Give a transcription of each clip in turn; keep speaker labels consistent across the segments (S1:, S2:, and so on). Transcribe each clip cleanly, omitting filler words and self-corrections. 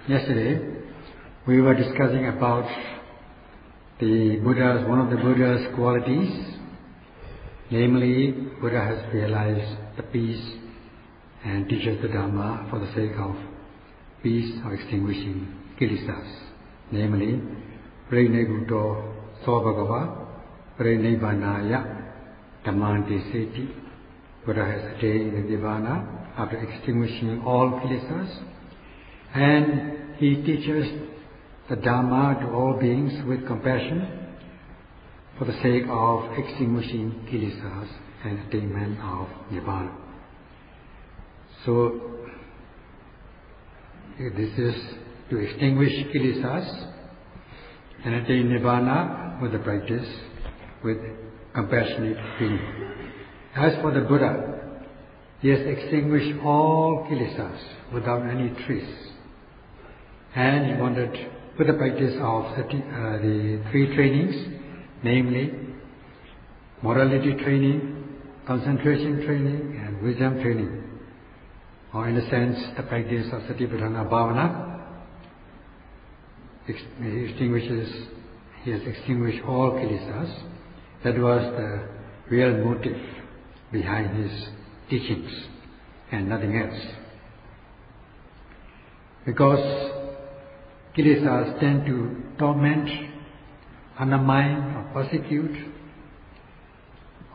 S1: Yesterday, we were discussing about one of the Buddha's qualities, namely, Buddha has realized the peace and teaches the Dhamma for the sake of peace or extinguishing kilesas, namely, Pranebhuto Sobhagava Pranebhanaya Dhammanti Seti. Buddha has attained the Nirvana after extinguishing all kilesas, and he teaches the Dhamma to all beings with compassion for the sake of extinguishing kilesas and attainment of Nibbana. So, this is to extinguish kilesas and attain Nibbana with the practice, with compassionate feeling. As for the Buddha, he has extinguished all kilesas without any trace. And he wanted, with the practice of the three trainings, namely morality training, concentration training, and wisdom training, or in a sense the practice of Satipatthana Bhavana, he has extinguished all kilesas. That was the real motive behind his teachings and nothing else. Because kilesas tend to torment, undermine or persecute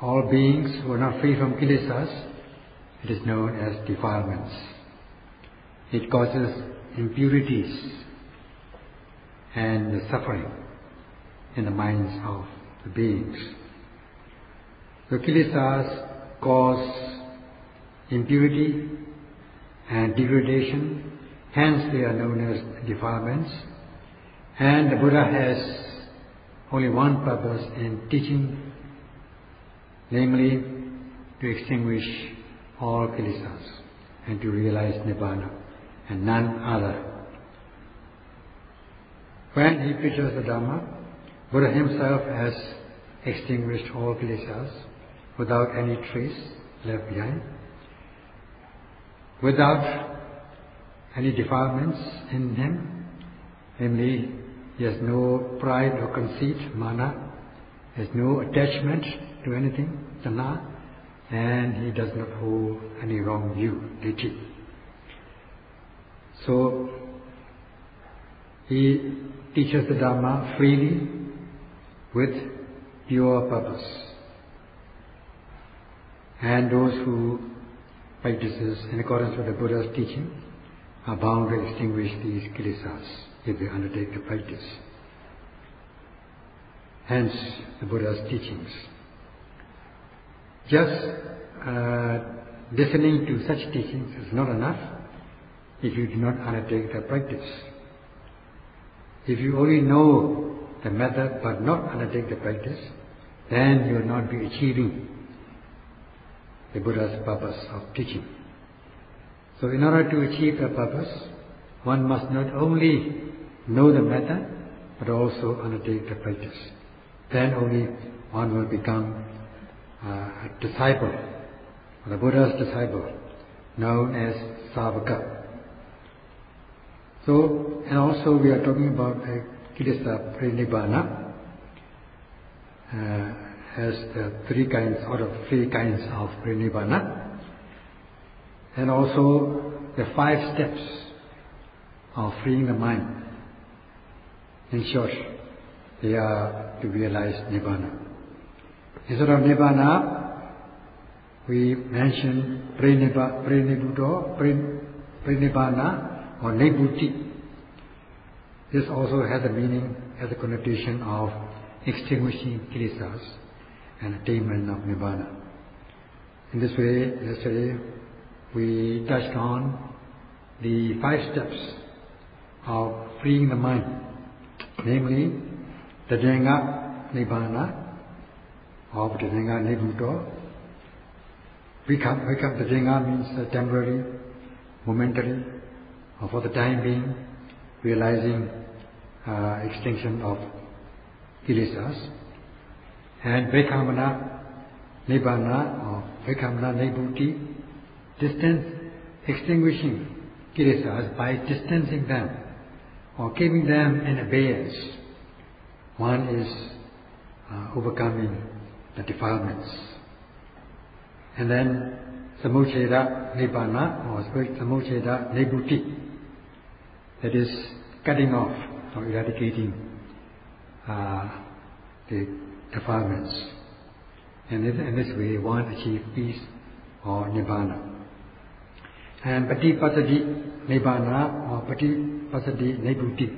S1: all beings who are not free from kilesas. It is known as defilements. It causes impurities and the suffering in the minds of the beings. The kilesas cause impurity and degradation. Hence they are known as defilements. And the Buddha has only one purpose in teaching, namely to extinguish all kilesas and to realize Nibbana, and none other. When he preaches the Dhamma, Buddha himself has extinguished all kilesas without any trace left behind, without any defilements in him, namely, he has no pride or conceit, mana, has no attachment to anything, tanha, and he does not hold any wrong view, ditthi. So, he teaches the Dhamma freely with pure purpose. And those who practices in accordance with the Buddha's teaching are bound to extinguish these kilesas if they undertake the practice. Hence, the Buddha's teachings. Just listening to such teachings is not enough if you do not undertake the practice. If you only know the method but not undertake the practice, then you will not be achieving the Buddha's purpose of teaching. So in order to achieve the purpose, one must not only know the method, but also undertake the practice. Then only one will become a disciple, the Buddha's disciple, known as Savaka. So, and also we are talking about Kilesa Pranebhana, has the three kinds of Pranebhana, and also the 5 steps of freeing the mind. In short, they are to realize Nibbana. Instead of Nibbana, we mention Pranebhuto, Pranebhana, or Nebhuti. This also has a meaning, has a connotation of extinguishing kilesas and attainment of Nibbana. In this way, yesterday, we touched on the 5 steps of freeing the mind, namely Tajenga Nibbana, or Tajenga Nebhuto. Vikam Tajenga means temporary, momentary, or for the time being, realizing extinction of kilesas. And Vekamana Nibbana, or Vekamana Nebhuti, extinguishing kilesas by distancing them or keeping them in abeyance. One is overcoming the defilements. And then Samucheda Nibbana or Samucheda Nibbuti, that is cutting off or eradicating the defilements. And in this way one achieves peace or Nibbana. And Patipasadi Nibbana or Patipasadi Nibbuti,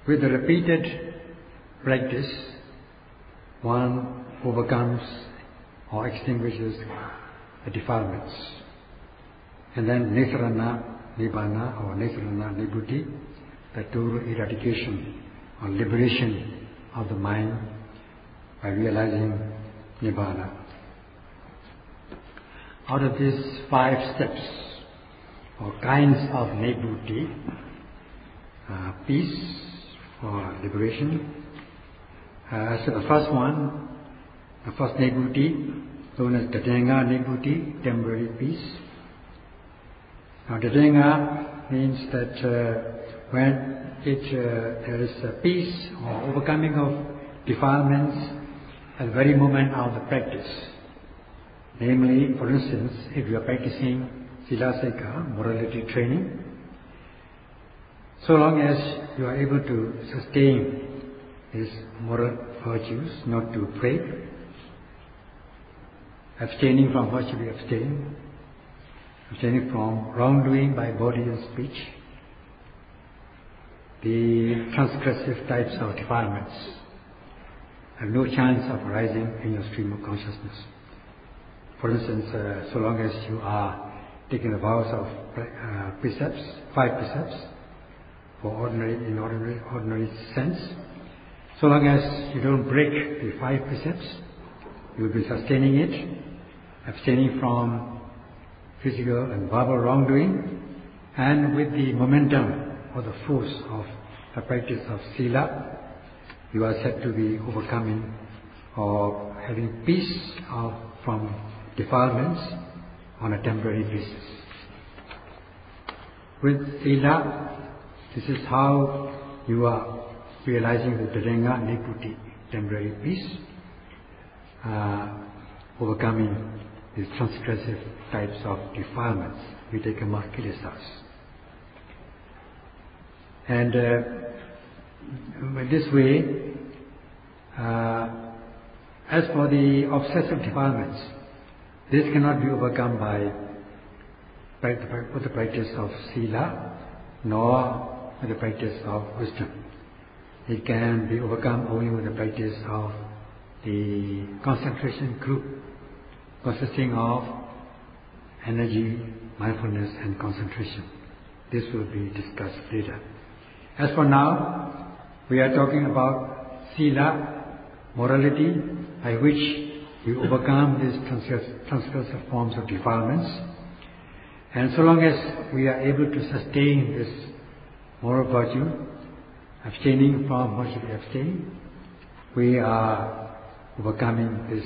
S1: with the repeated practice, one overcomes or extinguishes the defilements. And then Nisarana Nibbana or Nisarana Nibbuti, the total eradication or liberation of the mind by realizing Nibbana. Out of these 5 steps or kinds of Nibbuti, peace or liberation, so the first one, the first Nibbuti, known as Tathanga Nibbuti, temporary peace. Now Tathanga means that when there is peace or overcoming of defilements at the very moment of the practice. Namely, for instance, if you are practicing Sila Sikha, morality training, so long as you are able to sustain these moral virtues, not to break, abstaining from what should be abstaining, abstaining from wrongdoing by body and speech, the transgressive types of defilements have no chance of arising in your stream of consciousness. For instance, so long as you are taking the vows of precepts, 5 precepts, for ordinary sense, so long as you don't break the 5 precepts, you will be sustaining it, abstaining from physical and verbal wrongdoing, and with the momentum or the force of the practice of Sila, you are said to be overcoming or having peace from defilements on a temporary basis. With Sila, this is how you are realizing the Tathanga Nibbuti, temporary peace, overcoming these transgressive types of defilements, Vitakama Kilesas. And in this way, as for the obsessive defilements, this cannot be overcome with the practice of Sila, nor with the practice of wisdom. It can be overcome only with the practice of the concentration group, consisting of energy, mindfulness and concentration. This will be discussed later. As for now, we are talking about Sila, morality, by which we overcome these transgressive forms of defilements. And so long as we are able to sustain this moral virtue, abstaining from what should be abstaining, we are overcoming this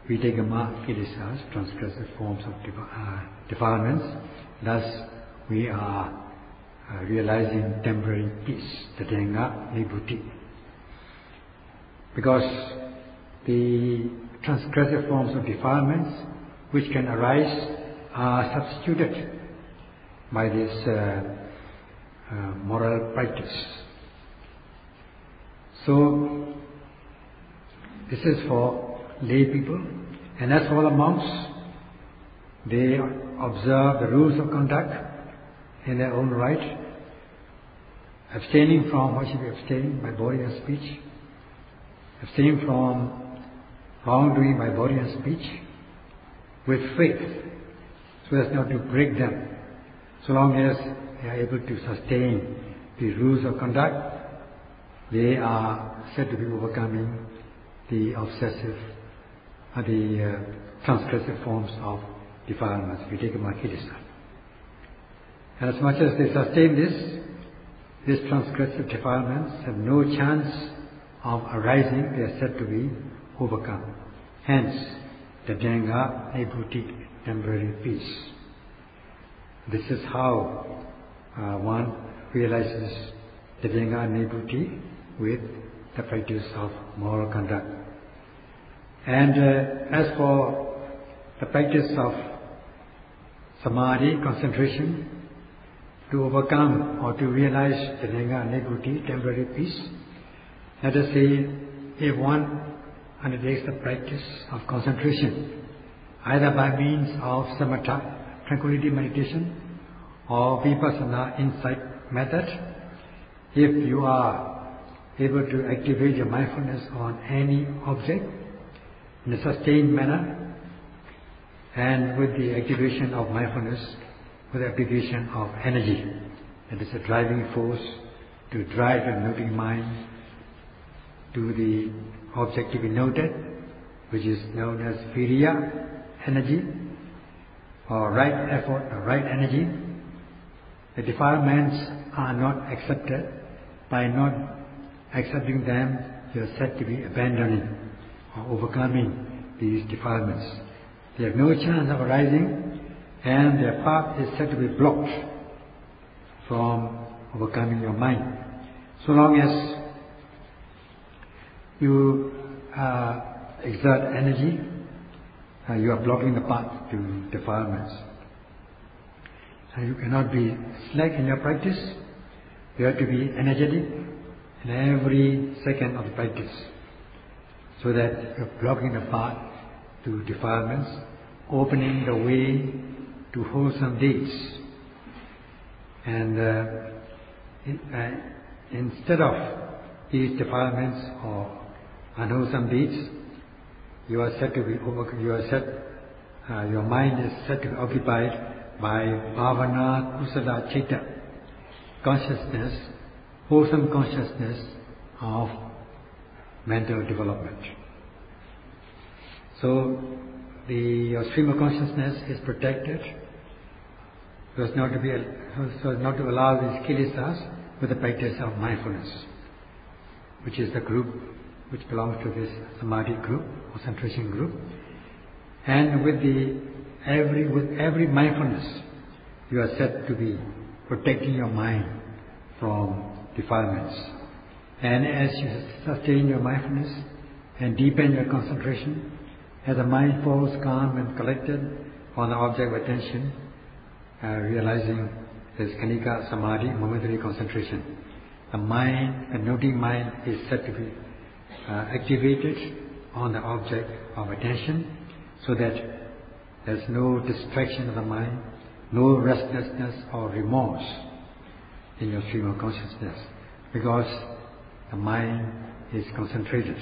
S1: Vitakama Kilesas, transgressive forms of defilements. Thus, we are realizing temporary peace, Tathanga Nibbuti. Because the transgressive forms of defilements which can arise are substituted by this moral practice. So, this is for lay people. And as for the monks, they observe the rules of conduct in their own right, abstaining from what should be abstaining by body and speech, abstaining from wrongdoing by body and speech, with faith, so as not to break them. So long as they are able to sustain the rules of conduct, they are said to be overcoming the obsessive, the transgressive forms of defilements, Vitakama Kilesa. And as much as they sustain these transgressive defilements have no chance of arising, they are said to be overcome. Hence, Tathanga Nibbuti, temporary peace. This is how one realizes the Vijnana Nibhuti with the practice of moral conduct. And as for the practice of samadhi, concentration, to overcome or to realize the Vijnana Nibhuti, temporary peace, let us say if one undertakes the practice of concentration, either by means of samatha, tranquility meditation, or vipassana, insight method, if you are able to activate your mindfulness on any object in a sustained manner, and with the activation of mindfulness, with the application of energy, that is a driving force to drive the noting mind to the object to be noted, which is known as virya, energy, or right effort, or right energy. The defilements are not accepted. By not accepting them, you are said to be abandoning or overcoming these defilements. They have no chance of arising, and their path is said to be blocked from overcoming your mind. So long as you exert energy, you are blocking the path to defilements. And you cannot be slack in your practice. You have to be energetic in every second of the practice, so that you're blocking the path to defilements, opening the way to wholesome deeds. And instead of these defilements or unwholesome deeds, you are said to be your mind is said to be occupied by bhavana kusala citta, consciousness, wholesome consciousness of mental development. So your stream of consciousness is protected so as not to allow these kilesas with the practice of mindfulness, which is the group which belongs to this samadhi group, concentration group. And with every mindfulness, you are said to be protecting your mind from defilements. And as you sustain your mindfulness and deepen your concentration, as the mind falls calm and collected on the object of attention, realizing this Khanika Samadhi, momentary concentration, the mind, the noting mind, is said to be activated on the object of attention, so that there's no distraction of the mind, no restlessness or remorse in your stream of consciousness, because the mind is concentrated.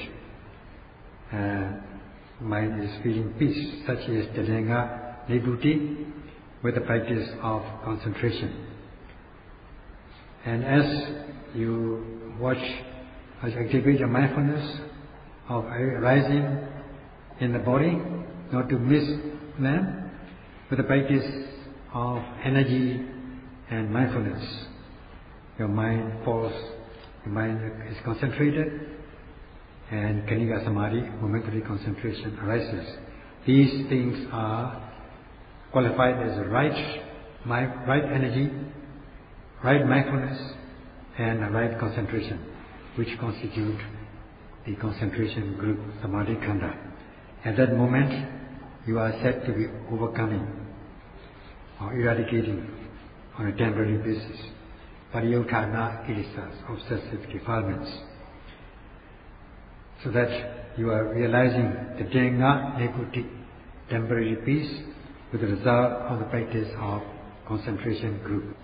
S1: Mind is feeling peace. Such is the Vijnana Nibhuti with the practice of concentration. And as you watch, as you activate your mindfulness of arising in the body, not to miss them, with the practice of energy and mindfulness, your mind is concentrated, and Khanika Samadhi, momentary concentration, arises. These things are qualified as right energy, right mindfulness, and right concentration, which constitute the concentration group, Samadhi Khanda. At that moment, you are said to be overcoming or eradicating on a temporary basis pariyotthana kilesas, obsessive defilements, so that you are realizing the Vijnana Nibhuti, temporary peace, with the result of the practice of concentration group.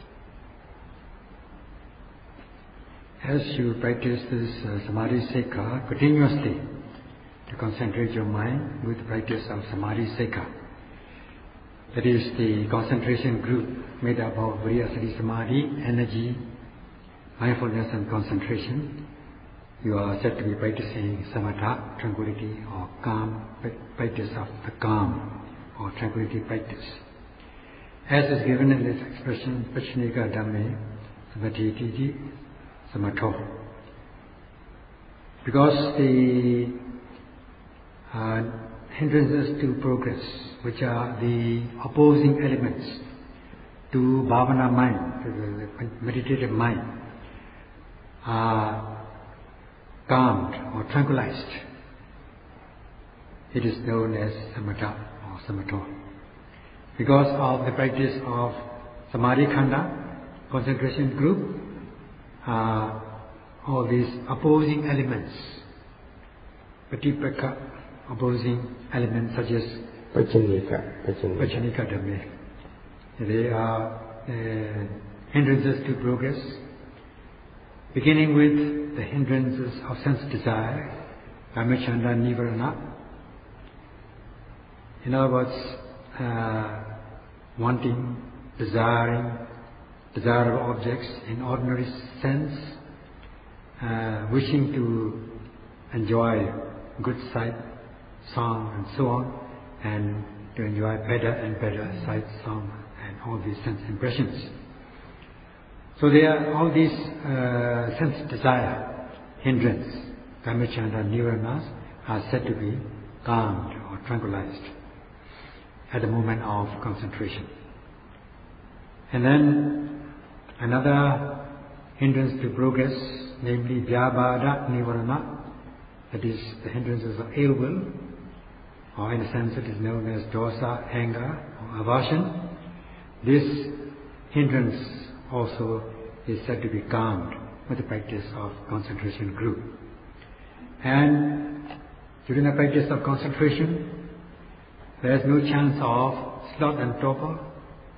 S1: As you practice this Samadhi Sekha continuously, to concentrate your mind with the practice of Samadhi Sekha, that is the concentration group made up of Virya Samadhi, energy, mindfulness and concentration, you are said to be practicing samatha, tranquility, or calm, practice of the calm or tranquility practice. As is given in this expression, Pacceka Dhamme Samatiti Samatho. Because the hindrances to progress, which are the opposing elements to bhavana mind, to the meditative mind, are calmed or tranquilized. It is known as samatha or samatha. Because of the practice of samadhi khanda, concentration group, all these opposing elements, patipaka, opposing elements such as pachanika dhamma, they are hindrances to progress, beginning with the hindrances of sense desire, kamachanda nivarana. In other words, wanting, desiring, desirable objects in ordinary sense, wishing to enjoy good sight, sound and so on, and to enjoy better and better sight, sound and all these sense impressions. So there are all these sense desire, hindrance, kamachanda nivaranas are said to be calmed or tranquilized at the moment of concentration. And then another hindrance to progress, namely vyabhada nivarana, that is the hindrances of ill will, or in a sense it is known as dosa, anger or aversion. This hindrance also is said to be calmed with the practice of concentration group. And during the practice of concentration, there is no chance of sloth and torpor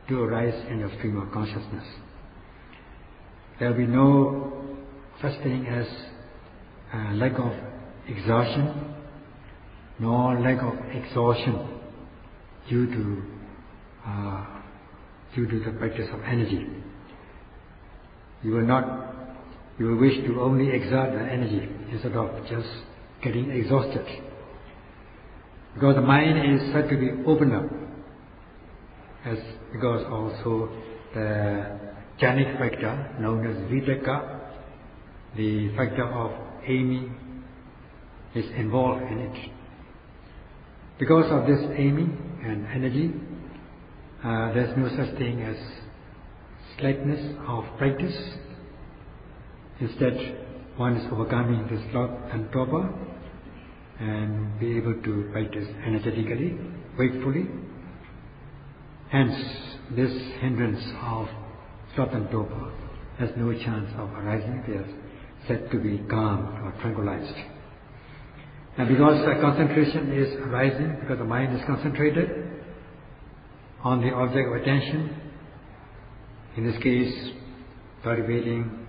S1: to arise in your stream of consciousness. There will be no such thing as lack of exhaustion, nor lack of exhaustion due to the practice of energy. You will wish to only exert the energy instead of just getting exhausted. Because the mind is said to be opened up, because also the jhanic factor known as vitakka, the factor of aiming, is involved in it. Because of this aiming and energy, there is no such thing as slackness of practice. Instead, one is overcoming the sloth and torpor and be able to practice energetically, wakefully. Hence, this hindrance of sloth and torpor has no chance of arising. They are said to be calmed or tranquilized. And because the concentration is arising, because the mind is concentrated on the object of attention, in this case, cultivating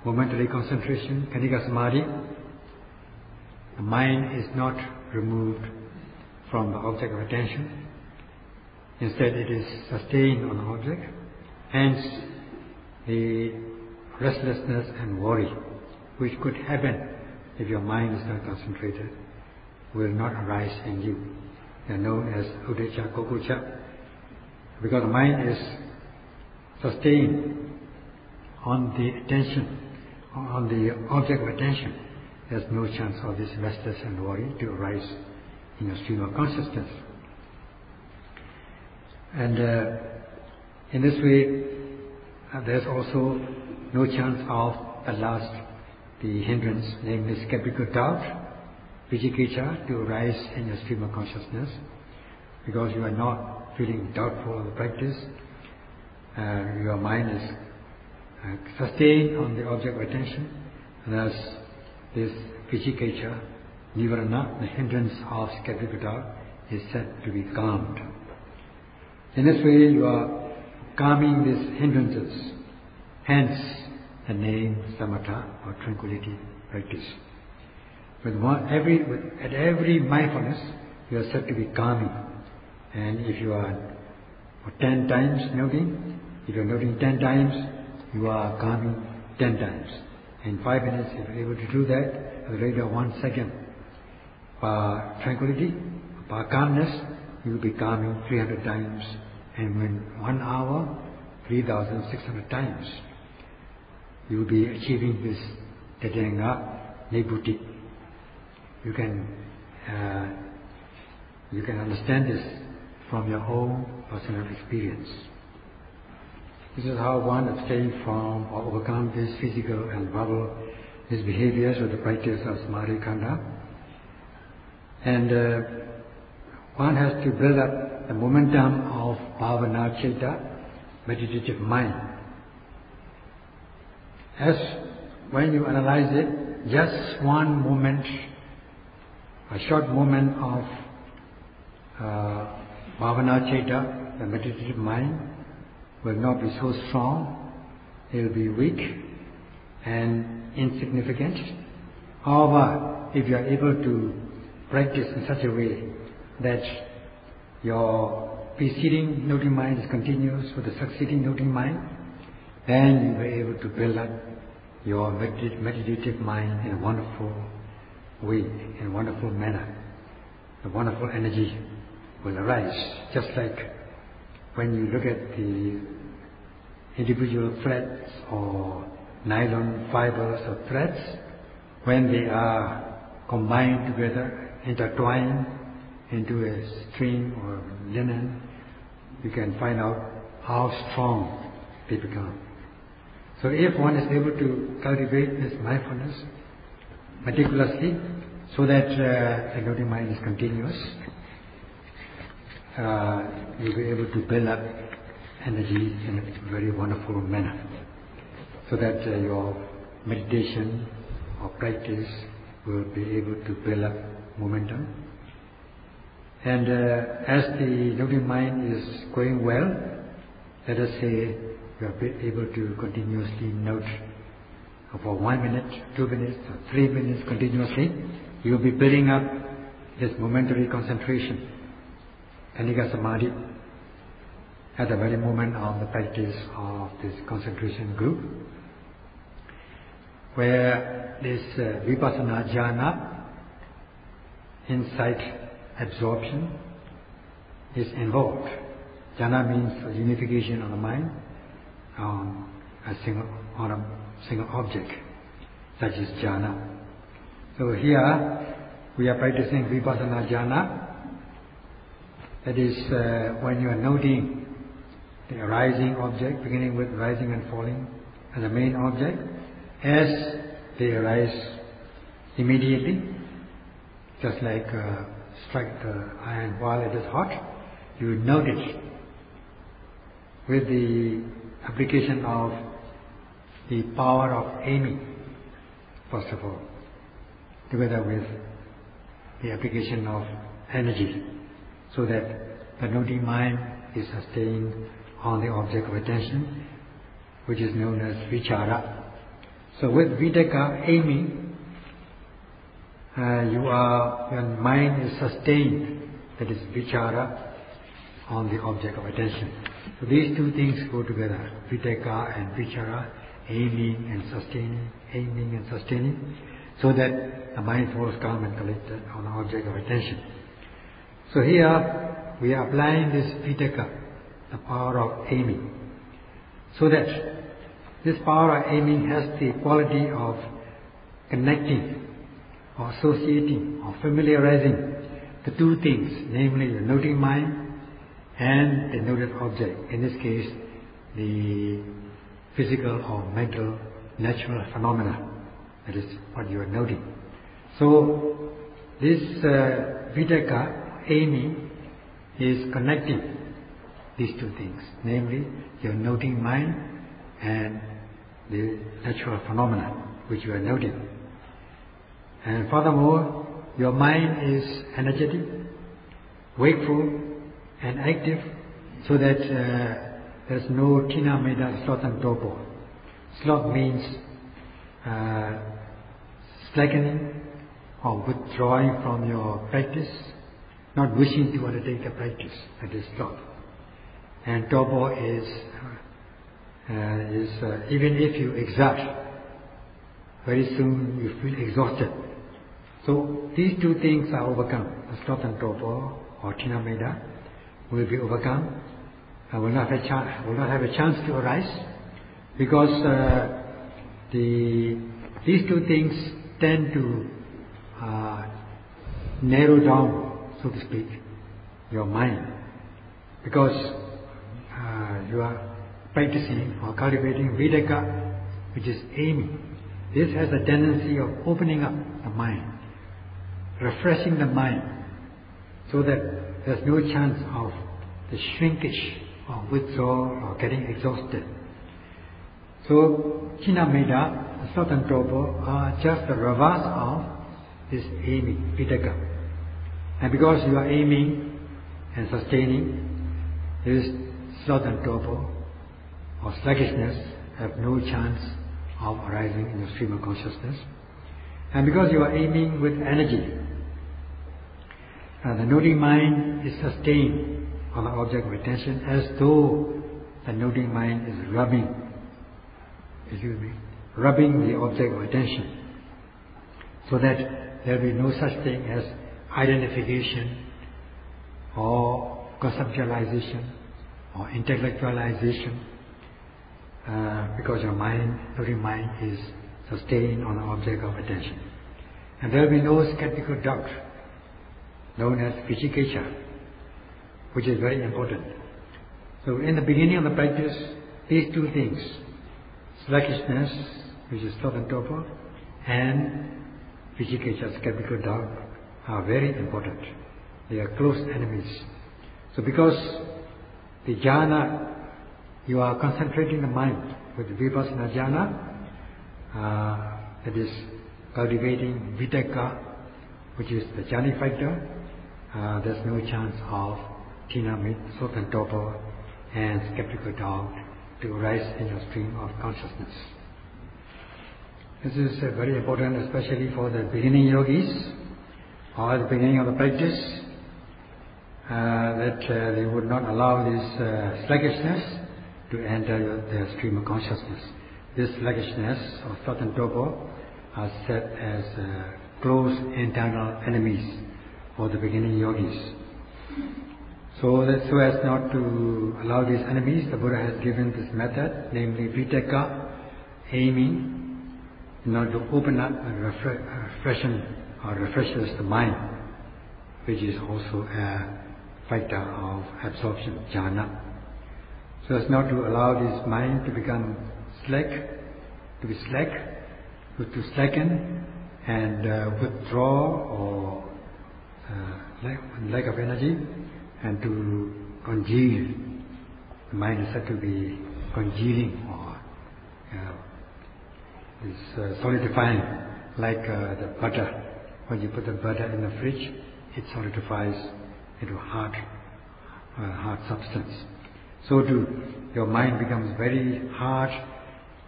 S1: momentary concentration, khanika samadhi, the mind is not removed from the object of attention. Instead, it is sustained on the object. Hence, the restlessness and worry, which could happen if your mind is not concentrated, will not arise in you. They are known as udecca, kokucha. Because the mind is sustained on the attention, on the object of attention, there's no chance of this restless and worry to arise in your stream of consciousness. And in this way, there's also no chance of the last, the hindrance, namely skeptical doubt, vicikiccha, to arise in your stream of consciousness, because you are not feeling doubtful of the practice. Your mind is sustained on the object of attention. Thus, this vicikiccha, nivarana, the hindrance of skeptical doubt, is said to be calmed. In this way, you are calming these hindrances. Hence, the name samatha or tranquility practice. At every mindfulness, you are said to be calming. And if you are 10 times noting, if you are noting 10 times, you are calming 10 times. In 5 minutes, if you are able to do that, at the rate of 1 second per tranquility, per calmness, you will be calming 300 times. And when 1 hour, 3,600 times. You will be achieving this Tadanga Nibhuti. You can understand this from your own personal experience. This is how one abstains from or overcome this physical and verbal misbehaviors with the practice of Samadhi Khanda. And one has to build up the momentum of Bhavana Citta, meditative mind. As when you analyze it, just one moment, a short moment of Bhavana Citta, the meditative mind, will not be so strong, it will be weak and insignificant. However, if you are able to practice in such a way that your preceding noting mind is continuous with the succeeding noting mind, then you will be able to build up your meditative mind in a wonderful way, in a wonderful manner. The wonderful energy will arise, just like when you look at the individual threads or nylon fibers or threads, when they are combined together, intertwined into a string or linen, you can find out how strong they become. So if one is able to cultivate this mindfulness meticulously so that the noting mind is continuous, you'll be able to build up energy in a very wonderful manner, so that your meditation or practice will be able to build up momentum. And as the noting mind is going well, let us say you are able to continuously note for 1 minute, 2 minutes, or 3 minutes continuously, you will be building up this momentary concentration, Kanika Samadhi, at the very moment of the practice of this concentration group, where this Vipassana jhana, insight absorption, is involved. Jhana means unification of the mind on a single object, such as jhana. So here we are practicing Vipassana jhana. That is when you are noting the arising object, beginning with rising and falling as the main object, as they arise immediately, just like strike the iron while it is hot, you note it with the application of the power of aiming, first of all, together with the application of energy, so that the noting mind is sustained on the object of attention, which is known as vichara. So with vitakka, aiming, your mind is sustained, that is vichara, on the object of attention. So these two things go together, vitakka and vichara, aiming and sustaining, so that the mind falls calm and collected on the object of attention. So here we are applying this vitakka, the power of aiming, so that this power of aiming has the quality of connecting or associating or familiarizing the two things, namely the noting mind and the noted object, in this case the physical or mental natural phenomena, that is what you are noting. So this vitakka, aiming, is connecting these two things, namely your noting mind and the natural phenomena which you are noting. And furthermore, your mind is energetic, wakeful and active, so that there is no tina meda, sloth and torpor. Sloth means slackening or withdrawing from your practice, not wishing to undertake the practice, that is sloth. And torpor is even if you exert, very soon you feel exhausted. So these two things are overcome. The sloth and torpor, or tina meda, will be overcome. Will not have a chance to arise, because these two things tend to narrow down, so to speak, your mind, because you are practicing or cultivating Vitakka, which is aiming. This has a tendency of opening up the mind, refreshing the mind, so that there's no chance of the shrinkage or withdrawal or getting exhausted. So, Chinametta, the Southern Topo, are just the reverse of this aiming, Vitakka. And because you are aiming and sustaining, this Southern Topo or sluggishness have no chance of arising in the stream of consciousness. And because you are aiming with energy, the noting mind is sustained on the object of attention as though the noting mind is rubbing the object of attention, so that there will be no such thing as identification or conceptualization or intellectualization, because your mind, noting mind, is sustained on the object of attention. And there will be no skeptical doubt, known as Vicikiccha, which is very important. So in the beginning of the practice, these two things, sluggishness, which is Southern Topo, and Vicikiccha, skeptical doubt, are very important. They are close enemies. So because the jhana, you are concentrating the mind with the vipassana jhana, that is cultivating Vitakka, which is the jhana factor, there's no chance of Tinamit, Southern Topo, and skeptical doubt to arise in your stream of consciousness. This is very important, especially for the beginning yogis, or at the beginning of the practice, that they would not allow this sluggishness to enter their stream of consciousness. This sluggishness of Southern Topo are set as close internal enemies for the beginning yogis. So as not to allow these enemies, the Buddha has given this method, namely Vitakka, aiming, in order to open up and refreshes the mind, which is also a factor of absorption, jhana. So as not to allow this mind to become slack, to slacken and withdraw or lack of energy, and to congeal. The mind is said to be congealing or is solidifying, like the butter. When you put the butter in the fridge, it solidifies into hard substance. So too, your mind becomes very hard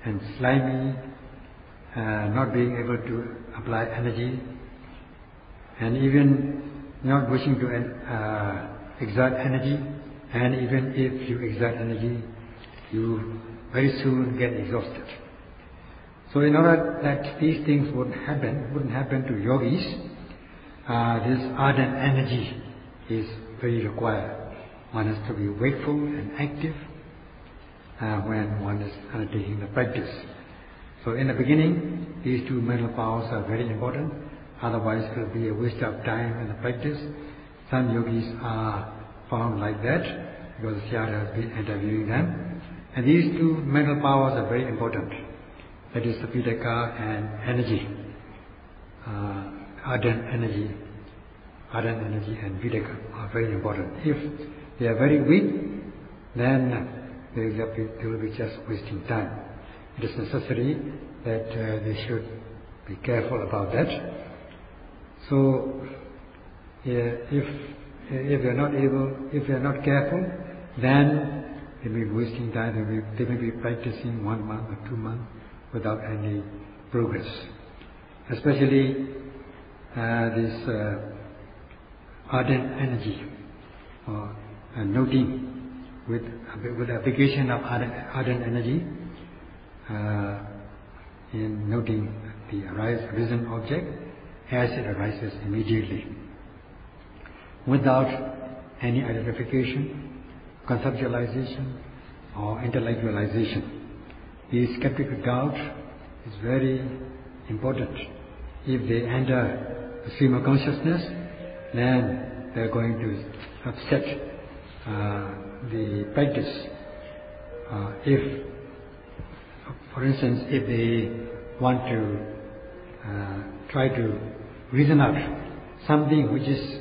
S1: and slimy, not being able to apply energy, and even not wishing to exert energy, and even if you exert energy, you very soon get exhausted. So in order that these things wouldn't happen to yogis, this ardent energy is very required. One has to be wakeful and active when one is undertaking the practice. So in the beginning, these two mental powers are very important. Otherwise, it will be a waste of time in the practice. Some yogis are found like that because Sayadaw has been interviewing them. And these two mental powers are very important. That is the Vitakka and energy, ardent energy and Vitakka are very important. If they are very weak, then they will be just wasting time. It is necessary that they should be careful about that. So, if they are not careful, then they may be wasting time. They may be practicing 1 month or 2 months without any progress. Especially this ardent energy, or noting with application of ardent energy, in noting the arisen object as it arises immediately, without any identification, conceptualization, or intellectualization. The skeptical doubt is very important. If they enter the stream of consciousness, then they are going to upset the practice if, for instance, if they want to try to reason out something which is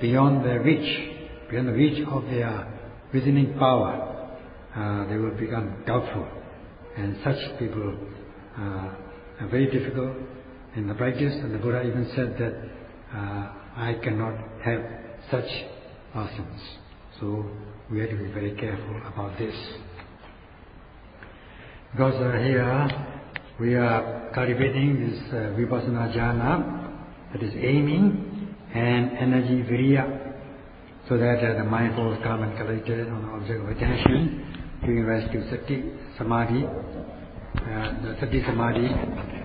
S1: beyond the reach of their reasoning power, they will become doubtful, and such people are very difficult in the practice. And the Buddha even said that I cannot have such persons. So we have to be very careful about this. Because here we are cultivating this vipassana jhana, that is aiming and energy viriya, so that the mind falls calm and collected on the object of attention, giving rise to sati samadhi. The sati samadhi,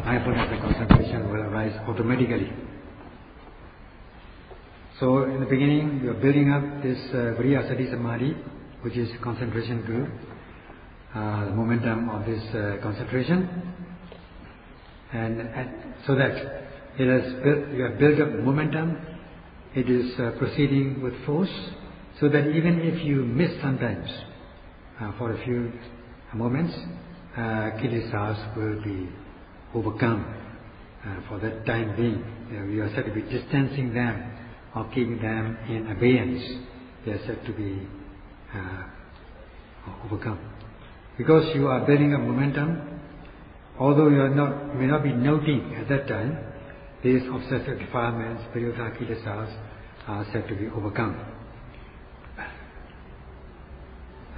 S1: mindfulness and concentration will arise automatically. So in the beginning, you are building up this viriya sati samadhi, which is concentration group, the momentum of this concentration, and so that you have built up momentum. It is proceeding with force, so that even if you miss sometimes for a few moments, kilesas will be overcome for that time being. You are said to be distancing them or keeping them in abeyance. They are said to be overcome. Because you are building up momentum, although you may not be noting at that time, these obsessive defilements, paryuddha kilesas, are said to be overcome.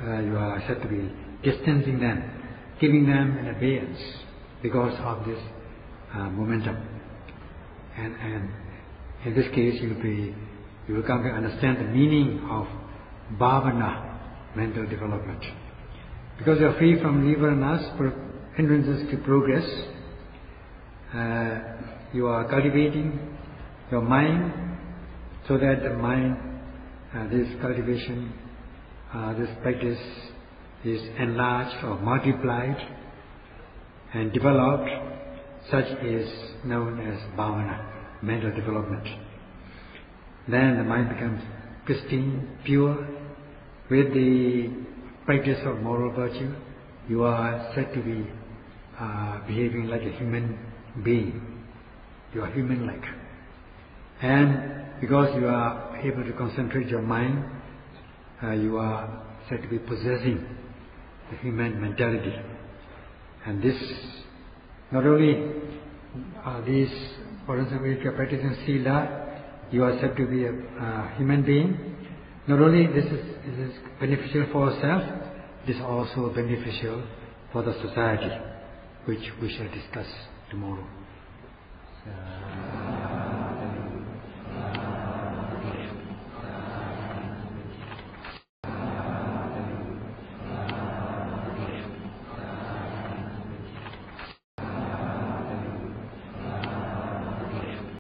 S1: You are said to be distancing them, keeping them in abeyance because of this momentum. And in this case, you will come to understand the meaning of bhavana, mental development. Because you are free from nivaranas, hindrances to progress, you are cultivating your mind, so that the mind, this cultivation, this practice is enlarged or multiplied and developed. Such is known as bhavana, mental development. Then the mind becomes pristine, pure. With the practice of moral virtue, you are said to be behaving like a human being. You are human-like. And because you are able to concentrate your mind, you are said to be possessing the human mentality. And this, not only these, for instance, if you are practicing sila, you are said to be a human being. Not only this is beneficial for yourself, it is also beneficial for the society, which we shall discuss tomorrow.